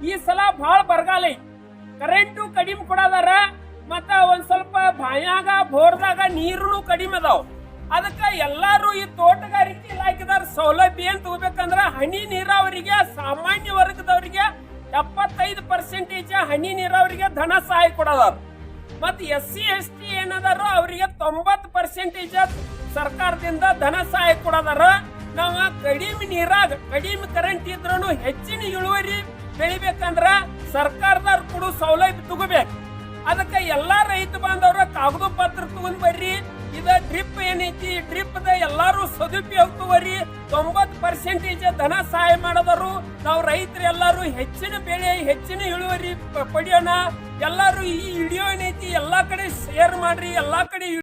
ಈ ಸಲ ಬಹಳ ಬರಗಾಲ ಐತಿ, ಕರೆಂಟು ಕಡಿಮೆ ಕೊಡದಾರ, ಮತ್ತ ಒಂದ್ ಸ್ವಲ್ಪ ಬಾಯಾಗ ಬೋರ್ದಾಗ ನೀರು ಕಡಿಮೆ ಅದಾವ. ಅದಕ್ಕ ಎಲ್ಲಾರು ಈ ತೋಟಗಾರಿಕೆ ಇಲಾಖೆದಾರ ಸೌಲಭ್ಯ ಏನ್ ತಗೋಬೇಕಂದ್ರ ಹನಿ ನೀರಾವರಿಗೆ ಸಾಮಾನ್ಯ ವರ್ಗದವರಿಗೆ 75% ಹನಿ ನೀರಾವರಿಗೆ ಧನ ಸಹಾಯ ಕೊಡದಾರ. ಮತ್ SC ST ಏನದಾರೋ ಅವರಿಗೆ 90% ಸರ್ಕಾರದಿಂದ ಧನ ಸಹಾಯ ಕೊಡದಾರ. ನಾವ ಕಡಿಮೆ ನೀರಾಗ ಕಡಿಮೆ ಕರೆಂಟ್ ಇದ್ರೂ ಹೆಚ್ಚಿನ ಇಳುವರಿ ಬೆಳಿಬೇಕಂದ್ರ ಸರ್ಕಾರದವ್ರು ಕೊಡು ಸೌಲಭ್ಯ ತಗೋಬೇಕು. ಅದಕ್ಕೆ ಎಲ್ಲಾ ರೈತ ಬಾಂಧವ್ರ ಕಾಗದ ಪತ್ರ ತಗೊಂಡ್ ಬರ್ರಿ. ಇದ ಡ್ರಿಪ್ ಏನೈತಿ, ಡ್ರಿಪ್ ದ ಎಲ್ಲಾರು ಸದುಪಯೋಗ ತಗೋರಿ. 90% ಧನ ಸಹಾಯ ಮಾಡದರು. ನಾವು ರೈತರು ಎಲ್ಲಾರು ಹೆಚ್ಚಿನ ಬೆಳೆ ಹೆಚ್ಚಿನ ಇಳುವರಿ ಪಡೆಯೋಣ. ಎಲ್ಲಾರು ಈ ವಿಡಿಯೋ ಏನೈತಿ ಎಲ್ಲಾ ಕಡೆ ಶೇರ್ ಮಾಡ್ರಿ, ಎಲ್ಲಾ ಕಡೆ